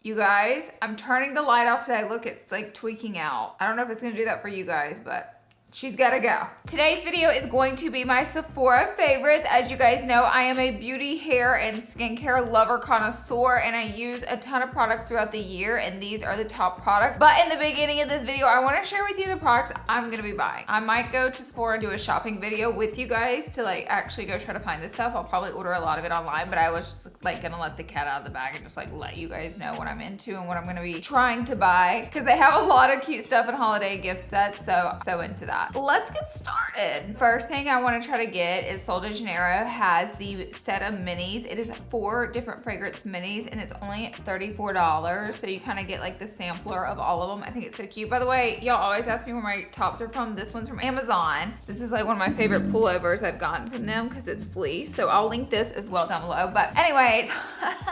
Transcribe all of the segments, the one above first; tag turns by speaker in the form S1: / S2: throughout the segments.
S1: You guys, I'm turning the light off today. Look, it's like tweaking out. I don't know if it's gonna do that for you guys, but she's gotta go. Today's video is going to be my Sephora favorites. As you guys know, I am a beauty, hair, and skincare lover connoisseur, and I use a ton of products throughout the year, and these are the top products. But in the beginning of this video, I wanna share with you the products I'm gonna be buying. I might go to Sephora and do a shopping video with you guys to like actually go try to find this stuff. I'll probably order a lot of it online, but I was just like gonna let the cat out of the bag and just like let you guys know what I'm into and what I'm gonna be trying to buy, because they have a lot of cute stuff and holiday gift sets, so I'm so into that. Let's get started. First thing I want to try to get is Sol de Janeiro has the set of minis. It is 4 different fragrance minis and it's only $34. So you kind of get like the sampler of all of them. I think it's so cute. By the way, y'all always ask me where my tops are from. This one's from Amazon. This is like one of my favorite pullovers I've gotten from them because it's fleece. So I'll link this as well down below. But anyways,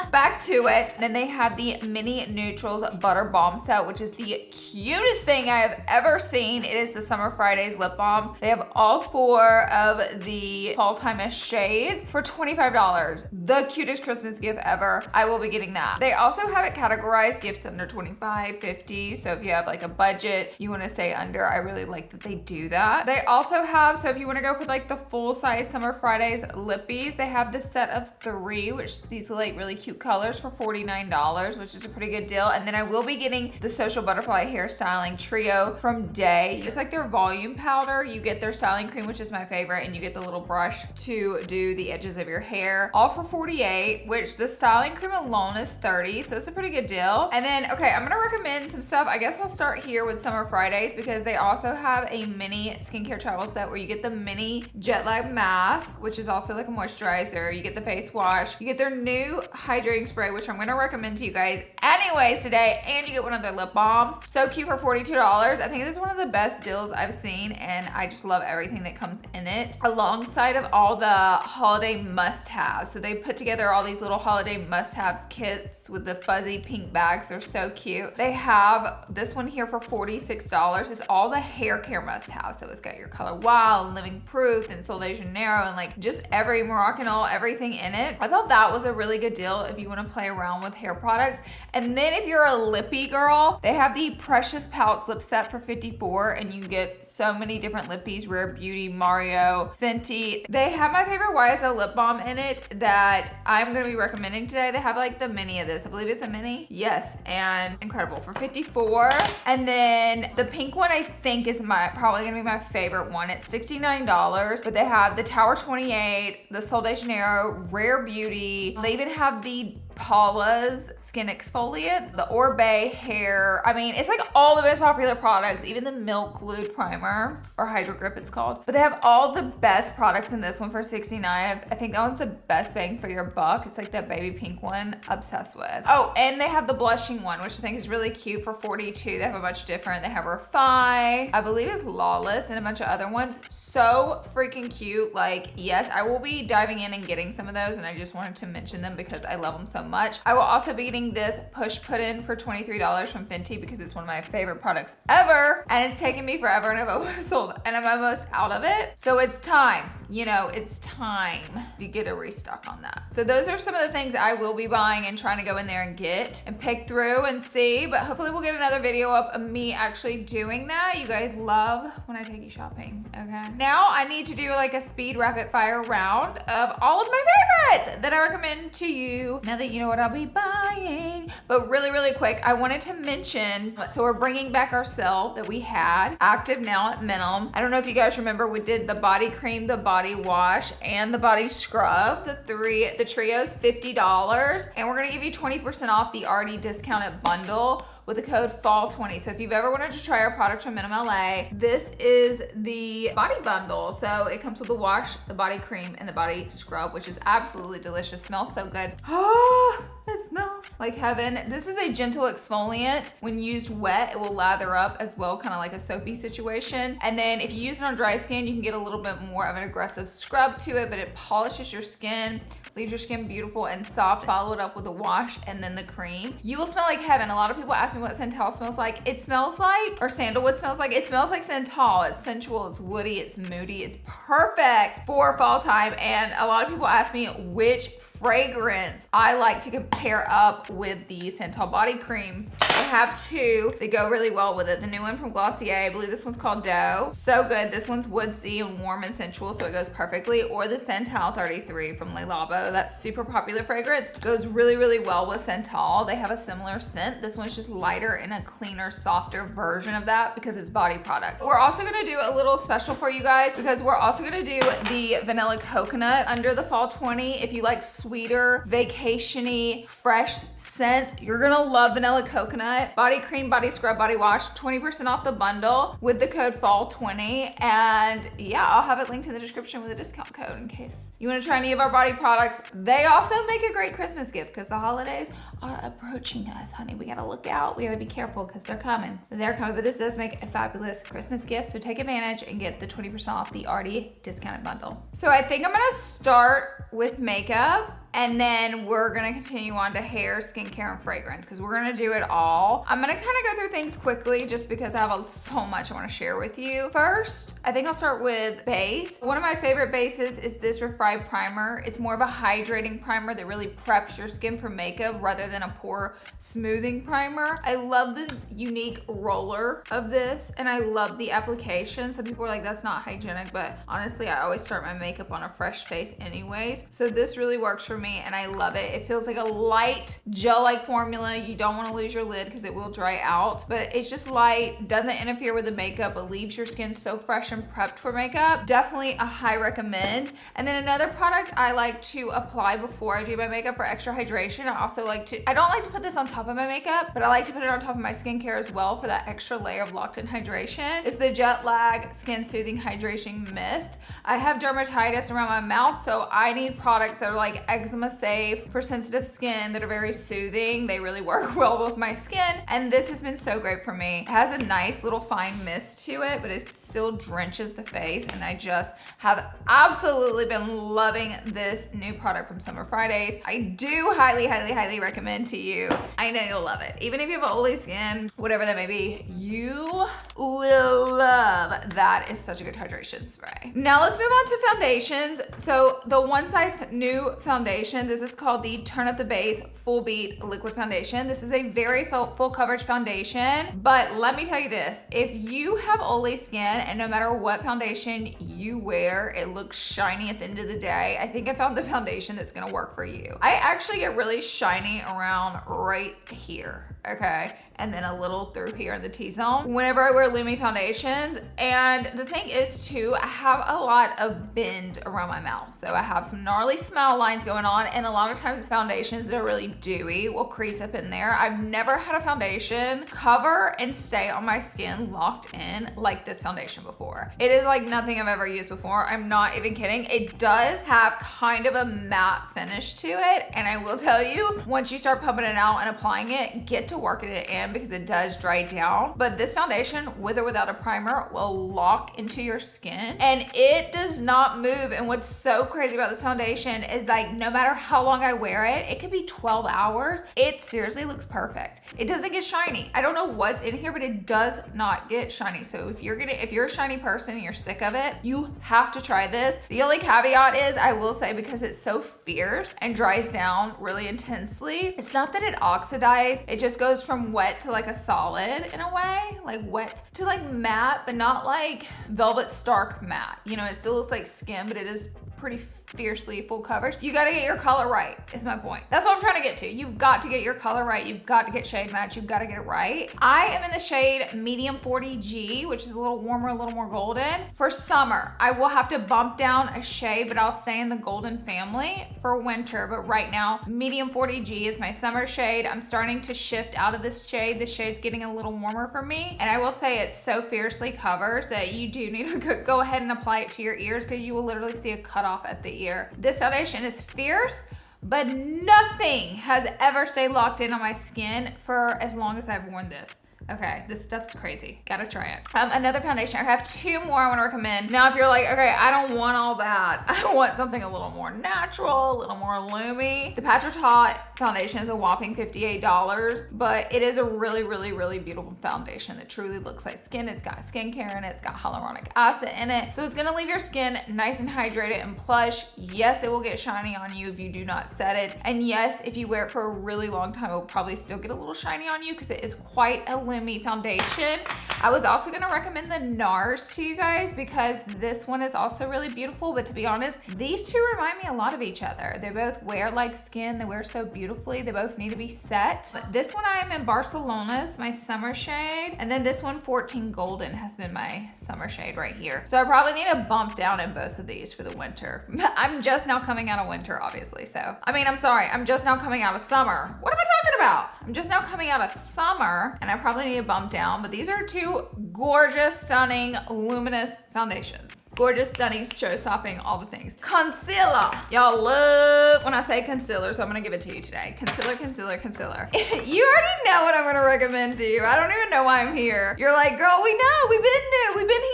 S1: back to it. Then they have the Mini Neutrals Butter Balm Set, which is the cutest thing I have ever seen. It is the Summer Fridays lip balms. They have all 4 of the fall time-ish shades for $25. The cutest Christmas gift ever. I will be getting that. They also have it categorized gifts under $25, $50. So if you have like a budget, you want to stay under, I really like that they do that. They also have, so if you want to go for like the full size Summer Fridays lippies, they have this set of 3, which these are like really cute colors for $49, which is a pretty good deal. And then I will be getting the Social Butterfly Hairstyling Trio from Day. It's like their volume powder. You get their styling cream, which is my favorite, and you get the little brush to do the edges of your hair, all for $48, which the styling cream alone is $30, so it's a pretty good deal. And then, okay, I'm gonna recommend some stuff. I guess I'll start here with Summer Fridays because they also have a mini skincare travel set where you get the mini jet lag mask, which is also like a moisturizer. You get the face wash. You get their new hydrating spray, which I'm gonna recommend to you guys anyways today, and you get one of their lip balms. So cute for $42. I think this is one of the best deals I've seen, and I just love everything that comes in it, alongside of all the holiday must-haves. So they put together all these little holiday must-haves kits with the fuzzy pink bags. They're so cute. They have this one here for $46. It's all the hair care must-haves. So it's got your Color Wow and Living Proof and Sol de Janeiro and like just every Moroccanol, everything in it. I thought that was a really good deal if you want to play around with hair products. And then if you're a lippy girl, they have the Precious Pouts lip set for $54, and you get so many different lippies, Rare Beauty, Mario, Fenty. They have my favorite YSL lip balm in it that I'm gonna be recommending today. They have like the mini of this. I believe it's a mini. Yes, and incredible for $54. And then the pink one I think is probably gonna be my favorite one. It's $69, but they have the Tower 28, the Sol de Janeiro, Rare Beauty. They even have the Paula's skin exfoliant, the Orbe hair. I mean, it's like all the most popular products, even the Milk Glued Primer, or Hydro Grip it's called. But they have all the best products in this one for $69. I think that one's the best bang for your buck. It's like that baby pink one, obsessed with. Oh, and they have the blushing one, which I think is really cute for $42. They have a bunch different. They have Refy, I believe it's Lawless, and a bunch of other ones. So freaking cute. Like, yes, I will be diving in and getting some of those, and I just wanted to mention them because I love them so much. I will also be getting this Push Put In for $23 from Fenty because it's one of my favorite products ever, and it's taken me forever, and I'm almost out of it. So it's time, you know, it's time to get a restock on that. So those are some of the things I will be buying and trying to go in there and get and pick through and see, but hopefully we'll get another video up of me actually doing that. You guys love when I take you shopping, okay? Now I need to do like a speed rapid fire round of all of my favorites that I recommend to you now that you know what I'll be buying. But really, really quick, I wanted to mention, so we're bringing back our sale that we had active now at minimum. I don't know if you guys remember, we did the body cream, the body wash, and the body scrub. The trio's $50, and we're gonna give you 20% off the already discounted bundle with the code FALL20. So if you've ever wanted to try our product from Minimum LA, this is the body bundle. So it comes with the wash, the body cream, and the body scrub, which is absolutely delicious. Smells so good. Oh, it smells like heaven. This is a gentle exfoliant. When used wet, it will lather up as well, kind of like a soapy situation. And then if you use it on dry skin, you can get a little bit more of an aggressive scrub to it, but it polishes your skin leaves your skin beautiful and soft. Follow it up with a wash and then the cream. You will smell like heaven. A lot of people ask me what Santal smells like. It smells like, or sandalwood smells like, it smells like Santal. It's sensual, it's woody, it's moody, it's perfect for fall time. And a lot of people ask me which fragrance I like to pair up with the Santal body cream. I have two that go really well with it. The new one from Glossier, I believe this one's called Doe. So good. This one's woodsy and warm and sensual, so it goes perfectly. Or the Santal 33 from Le Labo. That's super popular fragrance. Goes really, really well with Santal. They have a similar scent. This one's just lighter and a cleaner, softer version of that because it's body products. We're also gonna do a little special for you guys because we're also gonna do the vanilla coconut under the fall 20. If you like sweeter, vacation-y, fresh scents, you're gonna love vanilla coconut. Body cream, body scrub, body wash, 20% off the bundle with the code fall20. And yeah, I'll have it linked in the description with a discount code in case you want to try any of our body products. They also make a great Christmas gift because the holidays are approaching us, honey. We gotta look out. We gotta be careful because they're coming. They're coming, but this does make a fabulous Christmas gift. So take advantage and get the 20% off the already discounted bundle. So I think I'm gonna start with makeup. And then we're gonna continue on to hair, skincare, and fragrance because we're gonna do it all. I'm gonna kind of go through things quickly just because I have so much I wanna share with you. First, I think I'll start with base. One of my favorite bases is this Refried Primer. It's more of a hydrating primer that really preps your skin for makeup rather than a pore smoothing primer. I love the unique roller of this and I love the application. Some people are like, that's not hygienic, but honestly, I always start my makeup on a fresh face anyways. So this really works for me and I love it. It feels like a light gel-like formula. You don't want to lose your lid because it will dry out, but it's just light, doesn't interfere with the makeup, but leaves your skin so fresh and prepped for makeup. Definitely a high recommend. And then another product I like to apply before I do my makeup for extra hydration. I don't like to put this on top of my makeup, but I like to put it on top of my skincare as well for that extra layer of locked-in hydration. It's the Jet Lag Skin Soothing Hydration Mist. I have dermatitis around my mouth, so I need products that are like eczema safe for sensitive skin that are very soothing. They really work well with my skin, and this has been so great for me. It has a nice little fine mist to it, but it still drenches the face, and I just have absolutely been loving this new product from Summer Fridays. I do highly, highly, highly recommend to you. I know you'll love it. Even if you have oily skin, whatever that may be, you will love that. Is such a good hydration spray. Now let's move on to foundations. So the One Size New foundation, this is called the Turn Up the Base Full Beat Liquid Foundation. This is a very full coverage foundation, but let me tell you this, if you have oily skin and no matter what foundation you wear, it looks shiny at the end of the day, I think I found the foundation that's gonna work for you. I actually get really shiny around right here, okay? And then a little through here in the T-zone whenever I wear Lumi foundations. And the thing is too, I have a lot of bend around my mouth. So I have some gnarly smile lines going on, and a lot of times foundations that are really dewy will crease up in there. I've never had a foundation cover and stay on my skin locked in like this foundation before. It is like nothing I've ever used before. I'm not even kidding. It does have kind of a matte finish to it. And I will tell you, once you start pumping it out and applying it, get to working it in because it does dry down. But this foundation, with or without a primer, will lock into your skin and it does not move. And what's so crazy about this foundation is like no matter how long I wear it, it could be 12 hours. It seriously looks perfect. It doesn't get shiny. I don't know what's in here, but it does not get shiny. So if you're a shiny person and you're sick of it, you have to try this. The only caveat is, I will say, because it's so fierce and dries down really intensely, it's not that it oxidizes, it just goes from wet to like a solid in a way, like wet to like matte, but not like Velvet Stark matte. You know, it still looks like skin, but it is pretty fiercely full coverage. You gotta get your color right, is my point. That's what I'm trying to get to. You've got to get your color right. You've got to get shade match. You've got to get it right. I am in the shade medium 40G, which is a little warmer, a little more golden. For summer, I will have to bump down a shade, but I'll stay in the golden family for winter. But right now, medium 40G is my summer shade. I'm starting to shift out of this shade. The shade's getting a little warmer for me. And I will say it so fiercely covers that you do need to go ahead and apply it to your ears because you will literally see a cutoff at the ear. This foundation is fierce, but nothing has ever stayed locked in on my skin for as long as I've worn this. Okay, this stuff's crazy. Gotta try it. Another foundation. I have 2 more I want to recommend. Now, if you're like, okay, I don't want all that. I want something a little more natural, a little more loomy. The Patch Taught foundation is a whopping $58, but it is a really, really, really beautiful foundation that truly looks like skin. It's got skincare in it. It's got hyaluronic acid in it. So it's gonna leave your skin nice and hydrated and plush. Yes, it will get shiny on you if you do not set it. And yes, if you wear it for a really long time, it will probably still get a little shiny on you because it is quite a loomy foundation. I was also gonna recommend the NARS to you guys because this one is also really beautiful, but to be honest, these two remind me a lot of each other. They both wear like skin, they wear so beautifully, they both need to be set. This one I am in Barcelona, it's my summer shade, and then this one 14 Golden has been my summer shade right here. So I probably need to bump down in both of these for the winter. I'm just now coming out of winter, obviously, so. I mean, I'm sorry, I'm just now coming out of summer. What am I talking about? I'm just now coming out of summer, and I probably need to bump down, but these are 2 gorgeous, stunning, luminous foundations. Gorgeous, stunning, show-stopping, all the things. Concealer. Y'all love when I say concealer, so I'm gonna give it to you today. Concealer, concealer, concealer. You already know what I'm gonna recommend to you. I don't even know why I'm here. You're like, girl, we know, we've been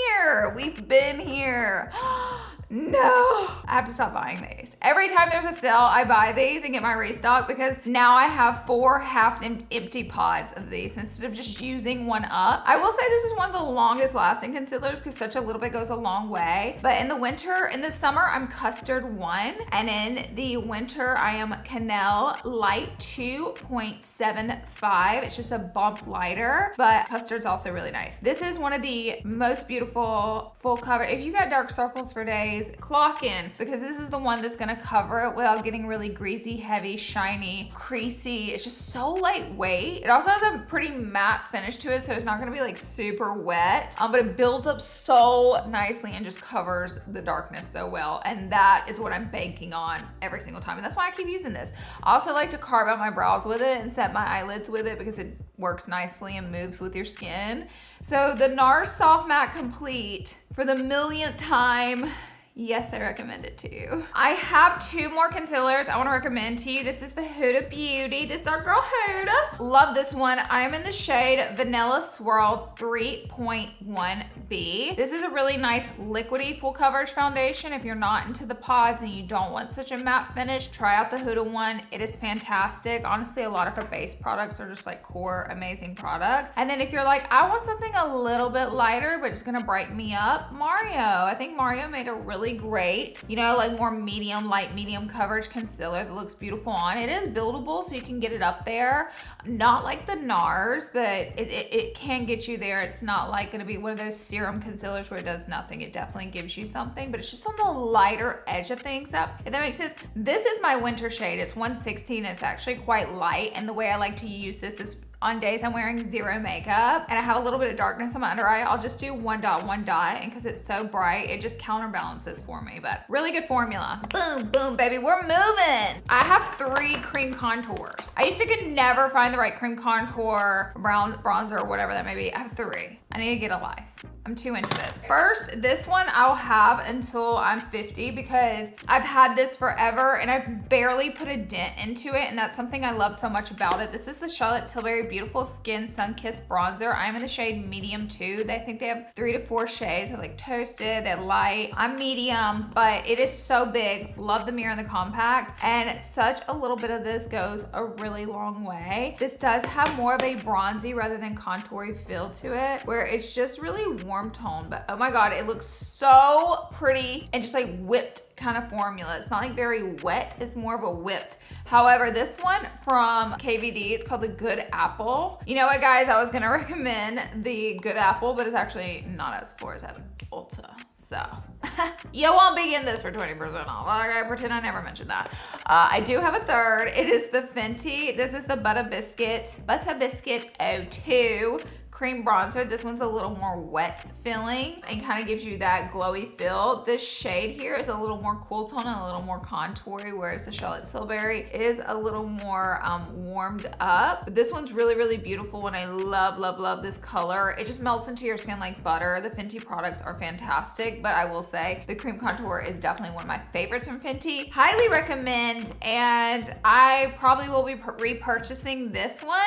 S1: here. We've been here. No, I have to stop buying these. Every time there's a sale, I buy these and get my restock because now I have 4 half-empty pods of these instead of just using one up. I will say this is one of the longest lasting concealers because such a little bit goes a long way. But in the winter, in the summer, I'm Custard 1. And in the winter, I am Canal Light 2.75. It's just a bump lighter, but Custard's also really nice. This is one of the most beautiful full cover. If you got dark circles for days, clock in because this is the one that's gonna cover it without getting really greasy, heavy, shiny, creasy. It's just so lightweight. It also has a pretty matte finish to it, so it's not gonna be like super wet, but it builds up so nicely and just covers the darkness so well. And that is what I'm banking on every single time. And that's why I keep using this. I also like to carve out my brows with it and set my eyelids with it because it works nicely and moves with your skin. So the NARS Soft Matte Complete for the millionth time. Yes, I recommend it to you. I have 2 more concealers I want to recommend to you. This is the Huda Beauty. This is our girl Huda. Love this one. I am in the shade Vanilla Swirl 3.1B. This is a really nice liquidy full coverage foundation. If you're not into the pods and you don't want such a matte finish, try out the Huda one. It is fantastic. Honestly, a lot of her base products are just like core amazing products. And then if you're like, I want something a little bit lighter, but it's gonna brighten me up, Mario. I think Mario made a really great, you know, like more medium, light medium coverage concealer that looks beautiful on. It is buildable, so you can get it up there. Not like the NARS, but it can get you there. It's not like gonna be one of those serum concealers where it does nothing. It definitely gives you something, but it's just on the lighter edge of things. If that makes sense. This is my winter shade. It's 116. It's actually quite light, and the way I like to use this is on days I'm wearing 0 makeup and I have a little bit of darkness on my under eye, I'll just do 1 dot, 1 dot, and because it's so bright, it just counterbalances for me. But really good formula. Boom, boom, baby, we're moving. I have 3 cream contours. I used to could never find the right cream contour, bronzer, or whatever that may be. I have 3. I need to get a life. I'm too into this. First, this one I'll have until I'm 50 because I've had this forever and I've barely put a dent into it, and that's something I love so much about it. This is the Charlotte Tilbury Beautiful Skin Sunkissed Bronzer. I'm in the shade medium 2. I think they have 3 to 4 shades. They have like toasted, they're light. I'm medium, but it is so big. Love the mirror and the compact, and such a little bit of this goes a really long way. This does have more of a bronzy rather than contoury feel to it, where it's just really warm tone, but oh my god, it looks so pretty and just like whipped kind of formula. It's not like very wet, it's more of a whipped. However, this one from KVD, it's called the Good Apple. You know what, guys, I was gonna recommend the Good Apple, but it's actually not at Sephora, it's at Ulta. So you won't be getting this for 20% off. I pretend I never mentioned that. I do have a third. It is the Fenty. This is the Butter Biscuit 02 cream bronzer. This one's a little more wet feeling and kind of gives you that glowy feel. This shade here is a little more cool tone and a little more contoury, whereas the Charlotte Tilbury is a little more warmed up. But this one's really, really beautiful, and I love, love, love this color. It just melts into your skin like butter. The Fenty products are fantastic, but I will say the cream contour is definitely one of my favorites from Fenty. Highly recommend, and I probably will be repurchasing this one.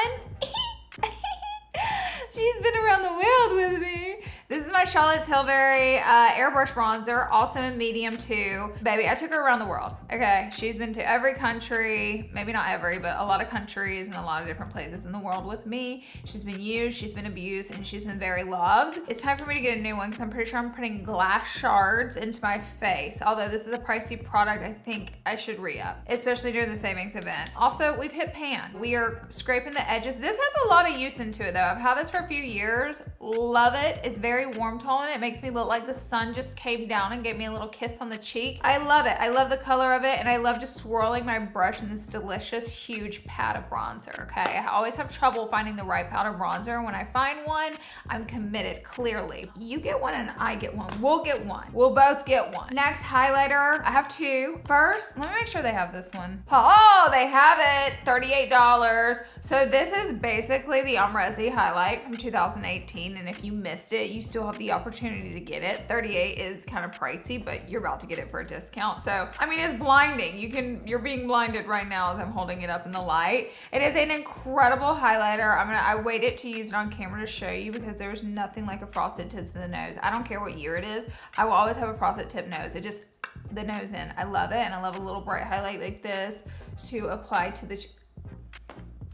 S1: She's been around the world with me. This is my Charlotte Tilbury airbrush bronzer, also in medium too. Baby, I took her around the world, okay? She's been to every country, maybe not every, but a lot of countries and a lot of different places in the world with me. She's been used, she's been abused, and she's been very loved. It's time for me to get a new one because I'm pretty sure I'm putting glass shards into my face. Although this is a pricey product, I think I should re-up, especially during the savings event. Also, we've hit pan. We are scraping the edges. This has a lot of use into it though. I've had this for a few years. Love it. It's very warm tone. It makes me look like the sun just came down and gave me a little kiss on the cheek. I love it. I love the color of it, and I love just swirling my brush in this delicious, huge pad of bronzer, okay? I always have trouble finding the right powder bronzer. When I find one, I'm committed, clearly. You get one and I get one. We'll get one. We'll both get one. Next, highlighter. I have two. First, let me make sure they have this one. Oh, they have it. $38. So this is basically the Resi highlight from 2018, and if you missed it, you still have the opportunity to get it. $38 is kind of pricey, but you're about to get it for a discount. So, I mean, it's blinding. You're being blinded right now as I'm holding it up in the light. It is an incredible highlighter. I waited to use it on camera to show you because there's nothing like a frosted tip to the nose. I don't care what year it is. I will always have a frosted tip nose. It just, the nose in. I love it, and I love a little bright highlight like this to apply to the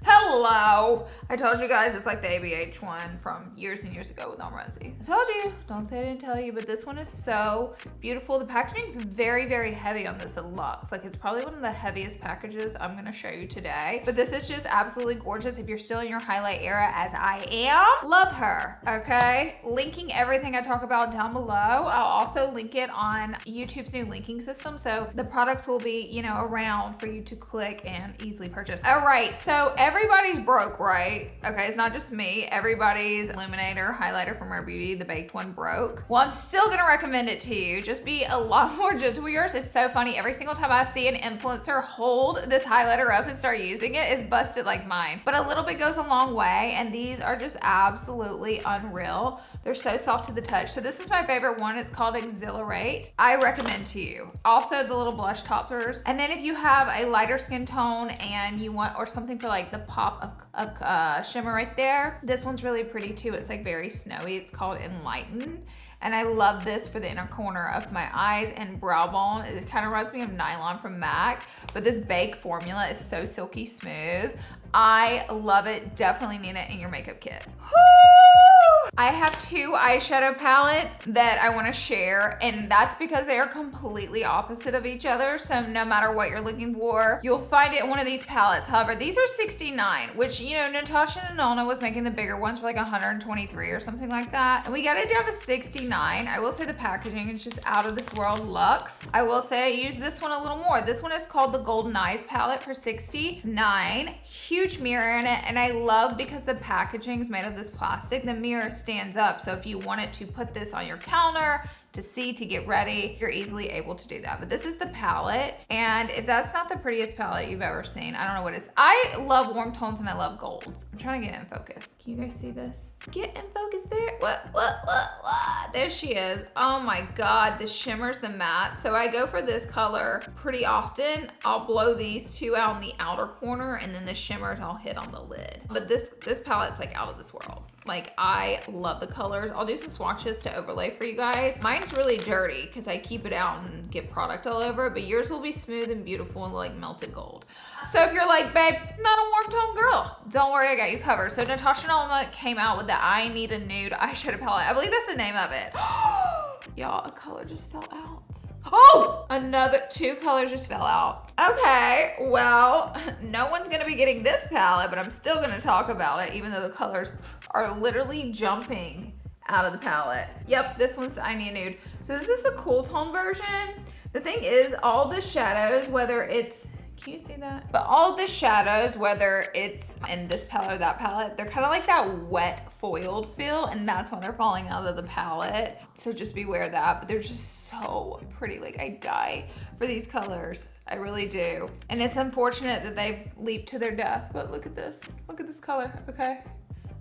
S1: Hello! I told you guys it's like the ABH one from years and years ago with Resi. I told you, don't say I didn't tell you, but this one is so beautiful. The packaging is very, very heavy on this. It looks like it's probably one of the heaviest packages I'm gonna show you today. But this is just absolutely gorgeous if you're still in your highlight era as I am. Love her, okay? Linking everything I talk about down below. I'll also link it on YouTube's new linking system, so the products will be, you know, around for you to click and easily purchase. All right, so everybody's broke, right? Okay, it's not just me. Everybody's illuminator, highlighter from Rare Beauty, the baked one, broke. Well, I'm still gonna recommend it to you. Just be a lot more gentle. Yours is so funny. Every single time I see an influencer hold this highlighter up and start using it, it's busted like mine. But a little bit goes a long way, and these are just absolutely unreal. They're so soft to the touch. So this is my favorite one. It's called Exhilarate. I recommend to you. Also the little blush toppers. And then if you have a lighter skin tone and you want, or something for like the pop of shimmer right there, this one's really pretty too. It's like very snowy. It's called Enlighten. And I love this for the inner corner of my eyes and brow bone. It kind of reminds me of Nylon from MAC, but this bake formula is so silky smooth. I love it. Definitely need it in your makeup kit. Woo! I have two eyeshadow palettes that I want to share, and that's because they are completely opposite of each other. So no matter what you're looking for, you'll find it in one of these palettes. However, these are $69, which, you know, Natasha and Nona was making the bigger ones for like $123 or something like that. And we got it down to $69. I will say the packaging is just out of this world luxe. I will say I use this one a little more. This one is called the Golden Eyes palette for $69. Huge mirror in it, and I love because the packaging is made of this plastic. The mirror stands up, so if you wanted to put this on your counter to see, to get ready, you're easily able to do that. But this is the palette, and if that's not the prettiest palette you've ever seen, I don't know what is. I love warm tones and I love golds. I'm trying to get in focus. Can you guys see this? Get in focus there. What? There she is. Oh my God, the shimmers, the matte. So I go for this color pretty often. I'll blow these two out in the outer corner, and then the shimmers I'll hit on the lid. But this palette's like out of this world. Like, I love the colors. I'll do some swatches to overlay for you guys. Mine's really dirty because I keep it out and get product all over it, but yours will be smooth and beautiful and like melted gold. So if you're like, babes, not a warm tone girl, don't worry, I got you covered. So Natasha and Alma came out with the I Need a Nude eyeshadow palette. I believe that's the name of it. Y'all, a color just fell out. Oh, two colors just fell out. Okay, well, no one's gonna be getting this palette, but I'm still gonna talk about it, even though the colors are literally jumping out of the palette. Yep, this one's the I Need a Nude. So this is the cool tone version. The thing is, all the shadows, whether it's, can you see that? But all the shadows, whether it's in this palette or that palette, they're kind of like that wet foiled feel, and that's why they're falling out of the palette. So just beware of that, but they're just so pretty. Like, I die for these colors. I really do. And it's unfortunate that they've leaped to their death, but look at this. Look at this color, okay?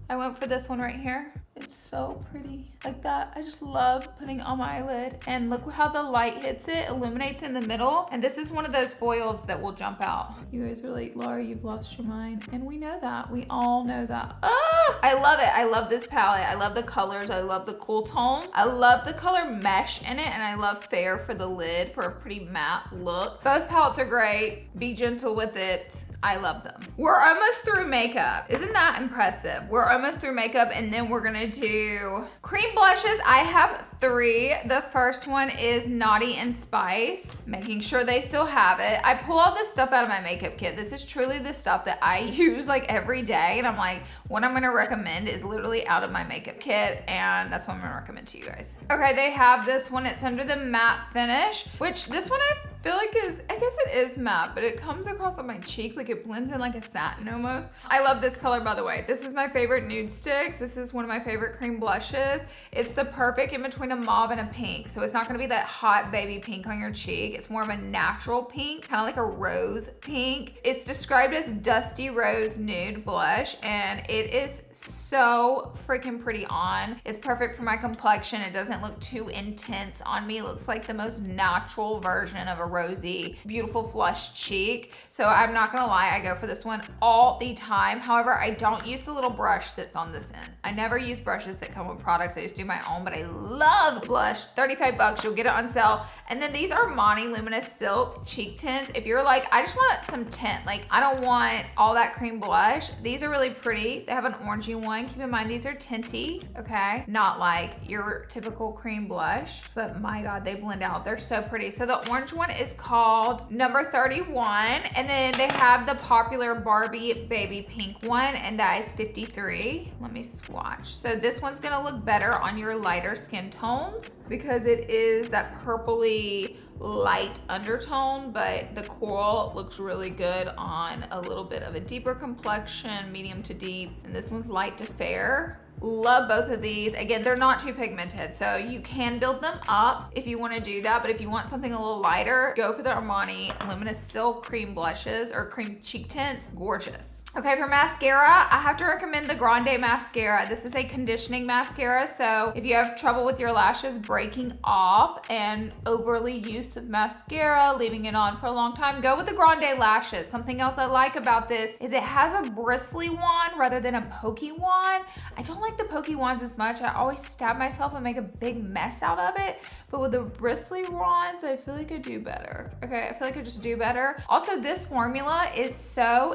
S1: I went for this one right here. It's so pretty, like that. I just love putting on my eyelid, and look how the light hits it, illuminates in the middle. And this is one of those foils that will jump out. You guys are like, Laura, you've lost your mind. And we know that, we all know that. Ah! I love it. I love this palette. I love the colors. I love the cool tones. I love the color mesh in it, and I love fair for the lid for a pretty matte look. Both palettes are great. Be gentle with it. I love them. We're almost through makeup. Isn't that impressive? We're almost through makeup, and then we're gonna do cream blushes. I have 3. The first one is Naughty and Spice, making sure they still have it. I pull all this stuff out of my makeup kit. This is truly the stuff that I use like every day, and I'm like, what I'm gonna recommend is literally out of my makeup kit, and that's what I'm gonna recommend to you guys. Okay, they have this one. It's under the matte finish, which this one I feel like I guess it is matte, but it comes across on my cheek, like it blends in like a satin almost. I love this color, by the way. This is my favorite nude sticks. This is one of my favorite cream blushes. It's the perfect in between a mauve and a pink. So it's not gonna be that hot baby pink on your cheek. It's more of a natural pink, kind of like a rose pink. It's described as Dusty Rose Nude Blush, and it is so freaking pretty on. It's perfect for my complexion. It doesn't look too intense on me. It looks like the most natural version of a rosy, beautiful flush cheek. So I'm not gonna lie, I go for this one all the time. However, I don't use the little brush that's on this end. I never use brushes that come with products. I just do my own, but I love blush. 35 bucks, you'll get it on sale. And then these are Monty Luminous Silk cheek tints. If you're like, I just want some tint, like I don't want all that cream blush. These are really pretty. They have an orangey one. Keep in mind, these are tinty, okay? Not like your typical cream blush, but my God, they blend out. They're so pretty. So the orange one is called number 31, and then they have the popular Barbie baby pink one, and that is 53. Let me swatch. So this one's gonna look better on your lighter skin tones because it is that purpley light undertone, but the coral looks really good on a little bit of a deeper complexion, medium to deep, and this one's light to fair. Love both of these. Again, they're not too pigmented, so you can build them up if you want to do that, but if you want something a little lighter, go for the Armani Luminous Silk cream blushes or cream cheek tints. Gorgeous. Okay, for mascara, I have to recommend the Grande mascara. This is a conditioning mascara, so if you have trouble with your lashes breaking off and overly use of mascara, leaving it on for a long time, go with the Grande lashes. Something else I like about this is it has a bristly wand rather than a pokey wand. I don't like the pokey wands as much. I always stab myself and make a big mess out of it, but with the bristly wands, I feel like I do better. Okay, I feel like I just do better. Also, this formula is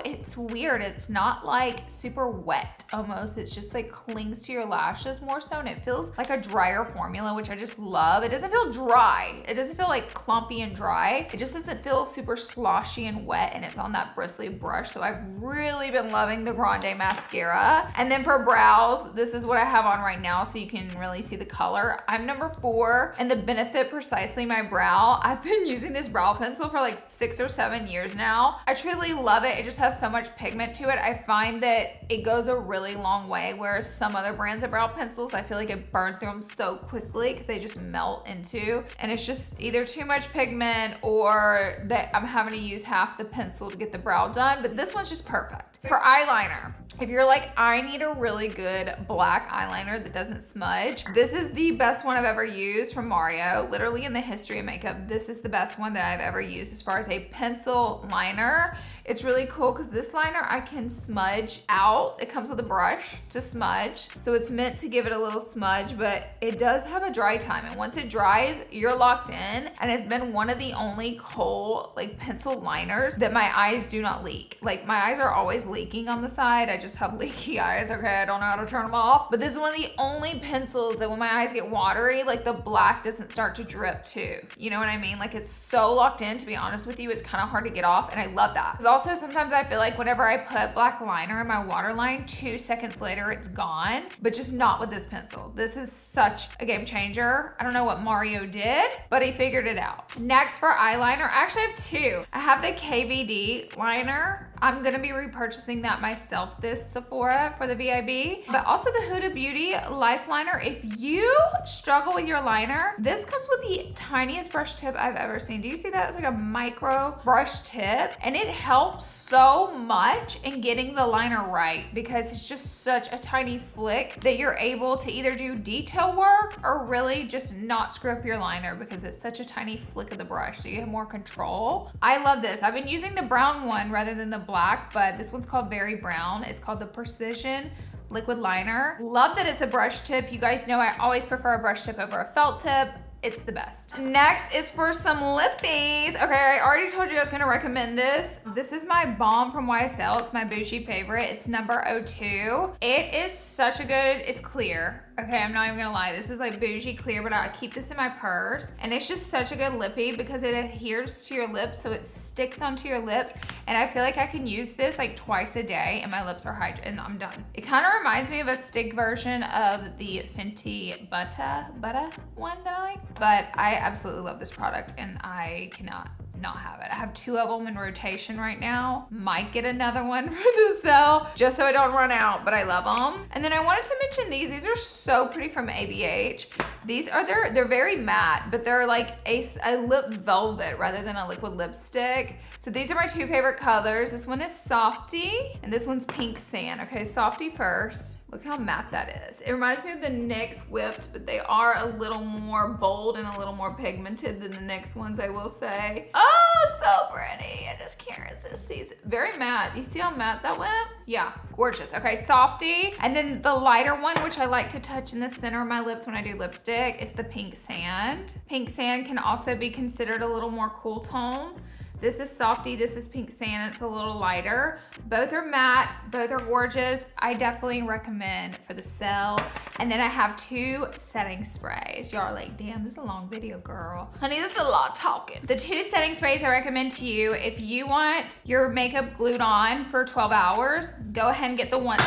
S1: it's weird. It's not like super wet almost. It's just like clings to your lashes more so, and it feels like a drier formula, which I just love. It doesn't feel dry. It doesn't feel like clumpy and dry. It just doesn't feel super sloshy and wet, and it's on that bristly brush. So I've really been loving the Grande mascara. And then for brows, this is what I have on right now, so you can really see the color. I'm number 4, and the Benefit Precisely My Brow. I've been using this brow pencil for like 6 or 7 years now. I truly love it. It just has so much pigment to it. I find that it goes a really long way, whereas some other brands of brow pencils, I feel like it burns through them so quickly because they just melt into, and it's just either too much pigment or that I'm having to use half the pencil to get the brow done, but this one's just perfect. For eyeliner, if you're like, I need a really good black eyeliner that doesn't smudge, this is the best one I've ever used from Mario. Literally in the history of makeup, this is the best one that I've ever used as far as a pencil liner. It's really cool because this liner I can smudge out. It comes with a brush to smudge. So it's meant to give it a little smudge, but it does have a dry time. And once it dries, you're locked in. And it's been one of the only Kohl like pencil liners that my eyes do not leak. Like my eyes are always leaking on the side. I just have leaky eyes, okay? I don't know how to turn them off. But this is one of the only pencils that when my eyes get watery, like the black doesn't start to drip too. You know what I mean? Like it's so locked in, to be honest with you. It's kind of hard to get off, and I love that. Also, sometimes I feel like whenever I put black liner in my waterline, 2 seconds later it's gone, but just not with this pencil. This is such a game changer. I don't know what Mario did, but he figured it out. Next for eyeliner, I actually have 2. I have the KVD liner. I'm gonna be repurchasing that myself this Sephora for the VIB, but also the Huda Beauty Life Liner. If you struggle with your liner, this comes with the tiniest brush tip I've ever seen. Do you see that? It's like a micro brush tip, and it helps so much in getting the liner right because it's just such a tiny flick that you're able to either do detail work or really just not screw up your liner because it's such a tiny flick of the brush, so you have more control. I love this. I've been using the brown one rather than the black, but this one's called Very Brown. It's called the Precision liquid liner. Love that it's a brush tip. You guys know I always prefer a brush tip over a felt tip. It's the best. Next is for some lippies. Okay, I already told you I was gonna recommend this. This is my Balm from YSL. It's my bougie favorite. It's number 02. It is such a good, it's clear. Okay, I'm not even gonna lie. This is like bougie clear, but I keep this in my purse. And it's just such a good lippy because it adheres to your lips, so it sticks onto your lips. And I feel like I can use this like twice a day and my lips are hydrated and I'm done. It kind of reminds me of a stick version of the Fenty Butter one that I like. But I absolutely love this product and I cannot not have it. I have 2 of them in rotation right now. Might get another one for the sale just so I don't run out, but I love them. And then I wanted to mention these. These are so pretty from ABH. These are, they're very matte, but they're like a lip velvet rather than a liquid lipstick. So these are my 2 favorite colors. This one is Softy and this one's Pink Sand. Okay, Softy first. Look how matte that is. It reminds me of the NYX Whipped, but they are a little more bold and a little more pigmented than the NYX ones, I will say. Oh, so pretty. I just can't resist these. Very matte. You see how matte that went? Yeah, gorgeous. Okay, Softy. And then the lighter one, which I like to touch in the center of my lips when I do lipstick, is the Pink Sand. Pink Sand can also be considered a little more cool tone. This is Softy, this is Pink Sand, it's a little lighter. Both are matte, both are gorgeous. I definitely recommend for the sale. And then I have 2 setting sprays. Y'all are like, damn, this is a long video, girl. Honey, this is a lot of talking. The 2 setting sprays I recommend to you, if you want your makeup glued on for 12 hours, go ahead and get the one,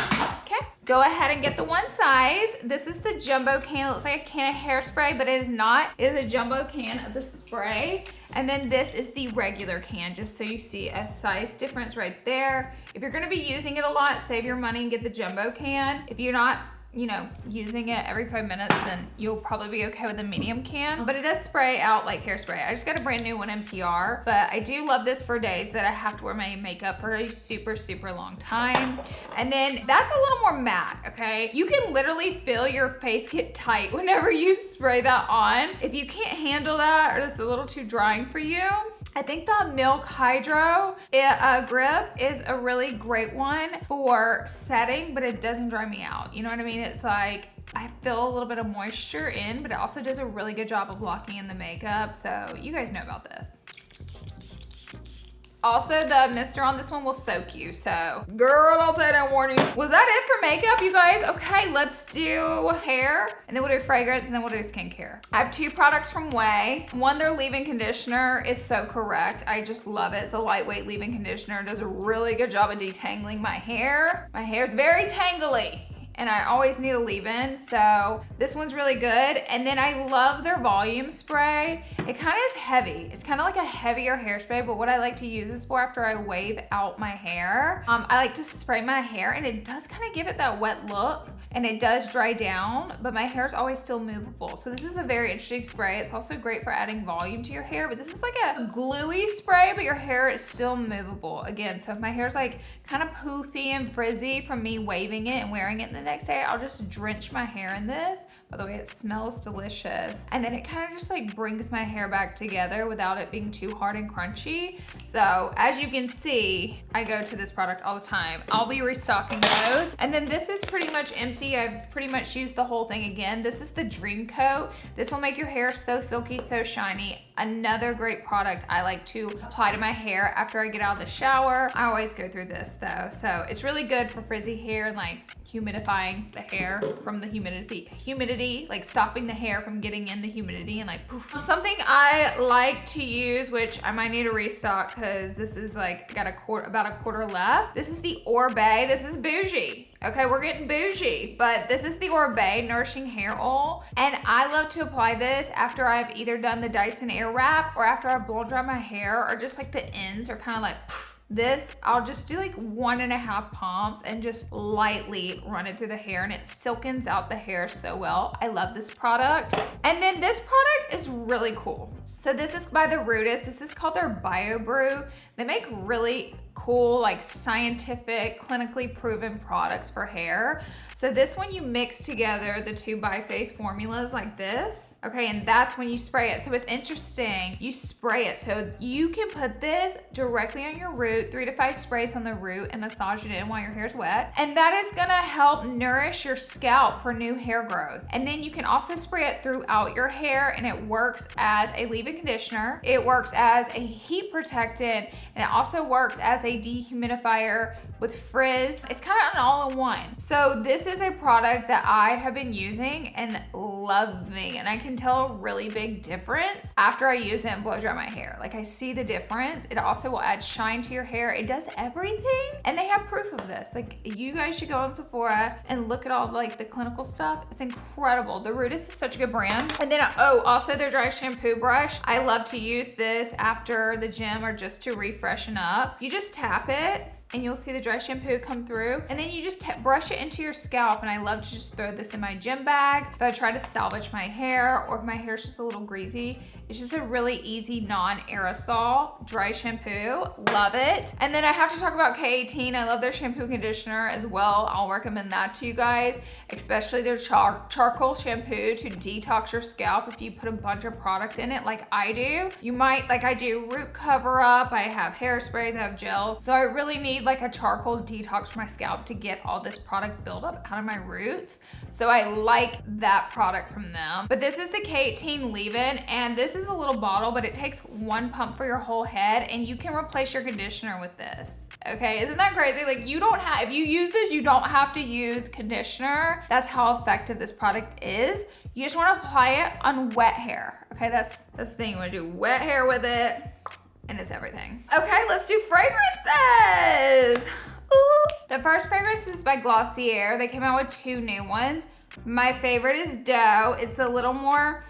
S1: okay? Go ahead and get the one size. This is the jumbo can. It looks like a can of hairspray, but it is not. It is a jumbo can of the spray. And then this is the regular can, just so you see a size difference right there. If you're gonna be using it a lot, save your money and get the jumbo can. If you're not, you know, using it every 5 minutes, then you'll probably be okay with the medium can. But it does spray out like hairspray. I just got a brand new one in PR, but I do love this for days that I have to wear my makeup for a super, super long time. And then that's a little more matte, okay? You can literally feel your face get tight whenever you spray that on. If you can't handle that or it's a little too drying for you, I think the Milk Hydro grip is a really great one for setting, but it doesn't dry me out. You know what I mean? It's like, I feel a little bit of moisture in, but it also does a really good job of locking in the makeup. So you guys know about this. Also, the mister on this one will soak you, so girl, don't say I didn't warn you. Was that it for makeup, you guys? Okay, let's do hair, and then we'll do fragrance, and then we'll do skincare. I have 2 products from Way. One, their leave-in conditioner is so correct. I just love it. It's a lightweight leave-in conditioner. It does a really good job of detangling my hair. My hair's very tangly, and I always need a leave-in, so this one's really good. And then I love their volume spray. It kind of is heavy. It's kind of like a heavier hairspray, but what I like to use this for after I wave out my hair, I like to spray my hair, and it does kind of give it that wet look, and it does dry down, but my hair is always still movable. So this is a very interesting spray. It's also great for adding volume to your hair, but this is like a gluey spray, but your hair is still movable. Again, so if my hair's like kind of poofy and frizzy from me waving it and wearing it in the next day, I'll just drench my hair in this. By the way, it smells delicious. And then it kind of just like brings my hair back together without it being too hard and crunchy. So as you can see, I go to this product all the time. I'll be restocking those. And then this is pretty much empty. I've pretty much used the whole thing again. This is the Dream Coat. This will make your hair so silky, so shiny. Another great product I like to apply to my hair after I get out of the shower. I always go through this though. So it's really good for frizzy hair and like humidifying the hair from the humidity, like stopping the hair from getting in the humidity and like poof. Something I like to use, which I might need to restock because this is like got about a quarter left. This is the Oribe. This is bougie. Okay, we're getting bougie, but this is the Oribe Nourishing Hair Oil, and I love to apply this after I've either done the Dyson Airwrap or after I've blown dry my hair, or just like the ends are kind of like poof. This, I'll just do like 1.5 pumps and just lightly run it through the hair, and it silkens out the hair so well. I love this product. And then this product is really cool. So this is by the Rootis. This is called their Bio Brew. They make really cool, like scientific, clinically proven products for hair. So this one, you mix together the two bi-phase formulas like this. Okay, and that's when you spray it. So it's interesting, you spray it. So you can put this directly on your root, 3 to 5 sprays on the root, and massage it in while your hair's wet. And that is gonna help nourish your scalp for new hair growth. And then you can also spray it throughout your hair, and it works as a leave-in conditioner. It works as a heat protectant, and it also works as a dehumidifier with frizz. It's kind of an all-in-one. So this is a product that I have been using and loving, and I can tell a really big difference after I use it and blow dry my hair. Like, I see the difference. It also will add shine to your hair. It does everything, and they have proof of this. Like, you guys should go on Sephora and look at all like the clinical stuff. It's incredible. The Rootis is such a good brand. And then, oh, also their dry shampoo brush. I love to use this after the gym or just to refreshen up. You just tap it, and you'll see the dry shampoo come through, and then you just brush it into your scalp. And I love to just throw this in my gym bag if I try to salvage my hair, or if my hair's just a little greasy. It's just a really easy non-aerosol dry shampoo. Love it. And then I have to talk about K18. I love their shampoo and conditioner as well. I'll recommend that to you guys, especially their charcoal shampoo to detox your scalp if you put a bunch of product in it like I do. You might, like I do, root cover up, I have hairsprays, I have gels. So I really need like a charcoal detox for my scalp to get all this product buildup out of my roots. So I like that product from them. But this is the K18 leave-in, and this is a little bottle, but it takes 1 pump for your whole head, and you can replace your conditioner with this. Okay, isn't that crazy? Like, you don't have, if you use this, you don't have to use conditioner. That's how effective this product is. You just want to apply it on wet hair. Okay, that's the thing. You want to do wet hair with it, and it's everything. Okay, let's do fragrances. Ooh. The first fragrance is by Glossier. They came out with 2 new ones. My favorite is Doe. It's a little more,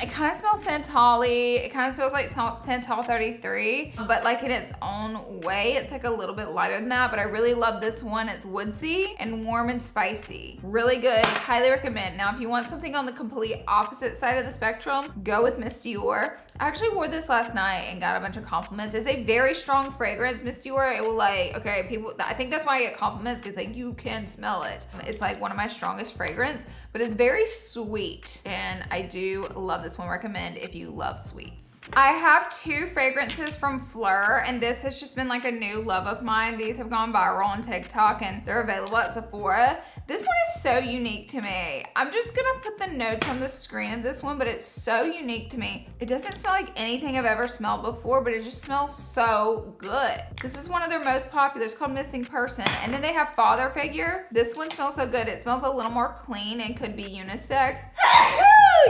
S1: it kind of smells Santal-y. It kind of smells like Santal 33, but like in its own way. It's like a little bit lighter than that, but I really love this one. It's woodsy and warm and spicy. Really good, highly recommend. Now, if you want something on the complete opposite side of the spectrum, go with Miss Dior. I actually wore this last night and got a bunch of compliments. It's a very strong fragrance, Miss Dior. It will like, okay, people, I think that's why I get compliments, because like you can smell it. It's like one of my strongest fragrance, but it's very sweet, and I do love this one. Recommend if you love sweets. I have 2 fragrances from Fleur, and this has just been like a new love of mine. These have gone viral on TikTok, and they're available at Sephora. This one is so unique to me. I'm just gonna put the notes on the screen of this one, but it's so unique to me. It doesn't smell like anything I've ever smelled before, but it just smells so good. This is one of their most popular. It's called Missing Person. And then they have Father Figure. This one smells so good. It smells a little more clean and could be unisex.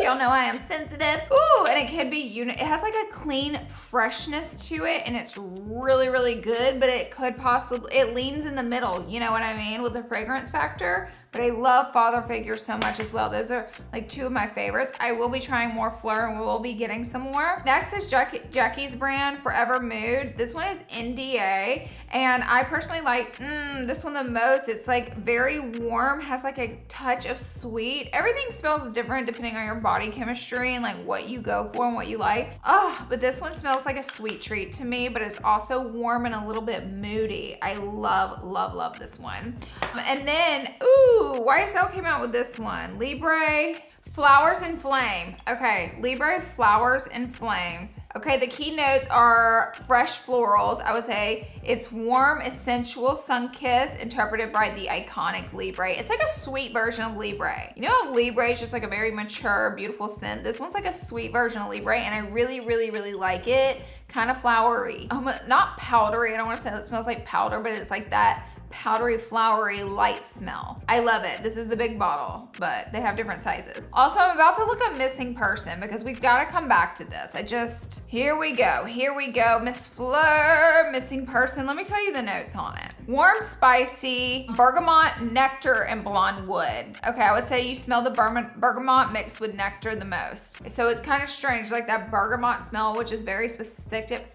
S1: Y'all know I am sensitive. Ooh, and it can be it has like a clean freshness to it, and it's really, really good, but it could possibly, it leans in the middle, you know what I mean, with the fragrance factor. But I love Father Figure so much as well. Those are like 2 of my favorites. I will be trying more Fleur, and we will be getting some more. Next is Jackie's brand, Forever Mood. This one is NDA, and I personally like this one the most. It's like very warm, has like a touch of sweet. Everything smells different depending on your body chemistry and like what you go for and what you like. Oh, but this one smells like a sweet treat to me, but it's also warm and a little bit moody. I love, love, love this one. And then, ooh, YSL came out with this one. Libre Flowers and Flame. Okay, Libre Flowers and Flames. Okay, the key notes are fresh florals. I would say it's warm, sensual, sun-kissed, interpreted by the iconic Libre. It's like a sweet version of Libre. You know, Libre is just like a very mature, beautiful scent. This one's like a sweet version of Libre, and I really, really, really like it. Kind of flowery. Not powdery. I don't want to say it smells like powder, but it's like that powdery, flowery, light smell. I love it. This is the big bottle, but they have different sizes. Also, I'm about to look up Missing Person because we've got to come back to this. Here we go. Here we go. Miss Fleur, Missing Person. Let me tell you the notes on it. Warm, spicy, bergamot, nectar, and blonde wood. Okay, I would say you smell the bergamot mixed with nectar the most. So it's kind of strange, like that bergamot smell, which is very specific.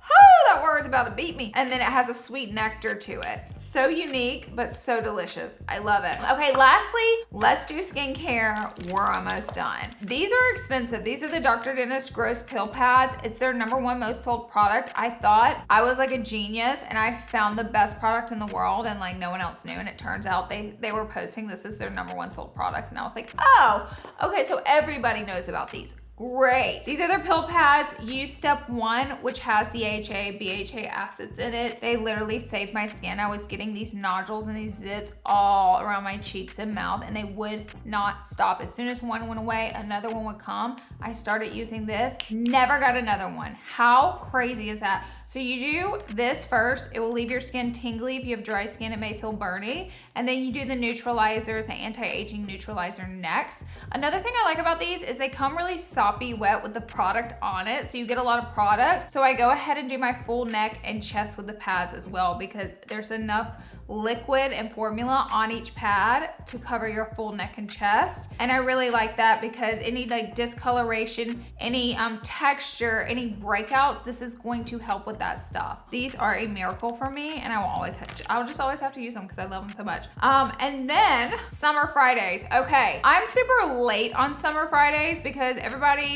S1: Oh, that word's about to beat me. And then it has a sweet nectar to it. So unique, but so delicious. I love it. Okay, lastly, let's do skincare. We're almost done. These are expensive. These are the Dr. Dennis Gross Pill Pads. It's their #1 most sold product. I thought I was like a genius and I found the best product in the world and like no one else knew. And it turns out they were posting this is their #1 sold product. And I was like, oh, okay, so everybody knows about these. Great. These are their pill pads. Use step 1, which has the AHA, BHA acids in it. They literally saved my skin. I was getting these nodules and these zits all around my cheeks and mouth, and they would not stop. As soon as one went away, another one would come. I started using this, never got another one. How crazy is that? So you do this first. It will leave your skin tingly. If you have dry skin, it may feel burny. And then you do the neutralizers, an anti-aging neutralizer next. Another thing I like about these is they come really soppy wet with the product on it. So you get a lot of product. So I go ahead and do my full neck and chest with the pads as well because there's enough liquid and formula on each pad to cover your full neck and chest. And I really like that because any like discoloration, any texture, any breakouts, this is going to help with that stuff. These are a miracle for me and I'll just always have to use them because I love them so much. And then Summer Fridays. Okay, I'm super late on Summer Fridays because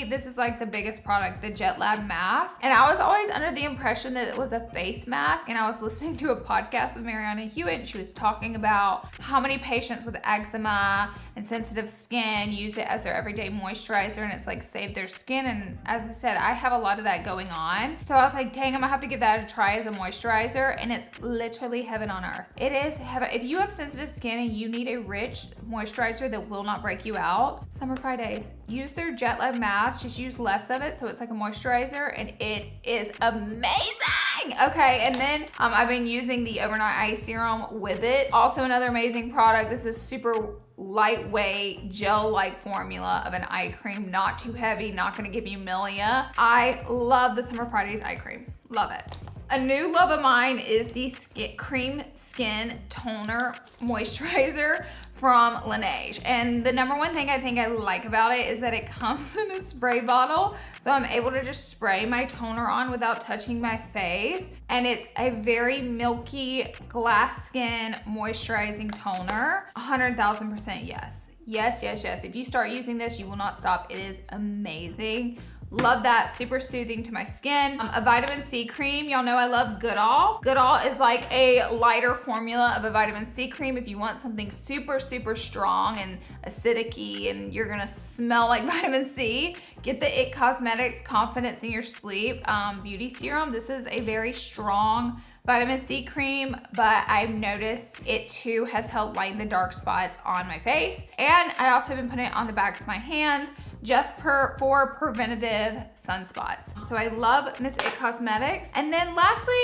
S1: this is like the biggest product, the Jet Lab mask. And I was always under the impression that it was a face mask, and I was listening to a podcast with Mariana Hewitt, and she was talking about how many patients with eczema and sensitive skin use it as their everyday moisturizer, and it's like saved their skin. And as I said, I have a lot of that going on. So I was like, dang, I'm gonna have to give that a try as a moisturizer, and it's literally heaven on earth. It is heaven. If you have sensitive skin and you need a rich moisturizer that will not break you out, Summer Fridays, use their Jet Lab mask. Just use less of it so it's like a moisturizer, and it is amazing. Okay, and then I've been using the Overnight Eye Serum with it. Also another amazing product. This is super lightweight gel-like formula of an eye cream, not too heavy, not gonna give you milia. I love the Summer Fridays eye cream, love it. A new love of mine is the Cream Skin Toner Moisturizer from Laneige. And the #1 thing I think I like about it is that it comes in a spray bottle. So I'm able to just spray my toner on without touching my face. And it's a very milky glass skin moisturizing toner. 100,000% yes. Yes, yes, yes. If you start using this, you will not stop. It is amazing. Love that, super soothing to my skin. A vitamin C cream, y'all know I love Goodall. Goodall is like a lighter formula of a vitamin C cream if you want something super, super strong and acidic-y and you're gonna smell like vitamin C. Get the IT Cosmetics Confidence in Your Sleep Beauty Serum. This is a very strong vitamin C cream, but I've noticed it too has helped lighten the dark spots on my face. And I also have been putting it on the backs of my hands just for preventative sunspots. So I love Miss IT Cosmetics. And then lastly,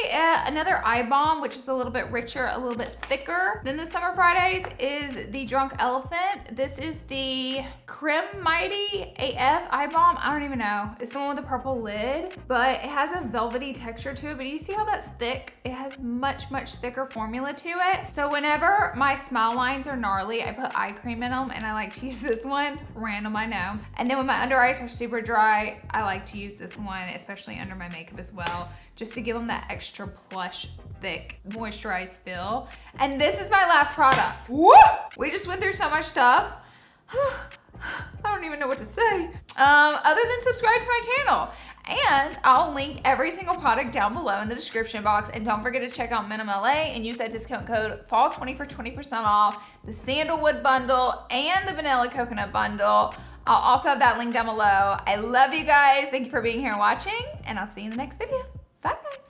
S1: another eye balm, which is a little bit richer, a little bit thicker than the Summer Fridays, is the Drunk Elephant. This is the Creme Mighty AF eye balm. I don't even know. It's the one with the purple lid, but it has a velvety texture to it. But you see how that's thick? It has much, much thicker formula to it. So whenever my smile lines are gnarly, I put eye cream in them, and I like to use this one. Random, I know. And then when my under eyes are super dry, I like to use this one, especially under my makeup as well, just to give them that extra plush, thick, moisturized feel. And this is my last product. Woo! We just went through so much stuff. I don't even know what to say. Other than subscribe to my channel. And I'll link every single product down below in the description box. And don't forget to check out MinimLA and use that discount code FALL20 for 20% off the sandalwood bundle and the vanilla coconut bundle. I'll also have that link down below. I love you guys. Thank you for being here and watching, and I'll see you in the next video. Bye, guys.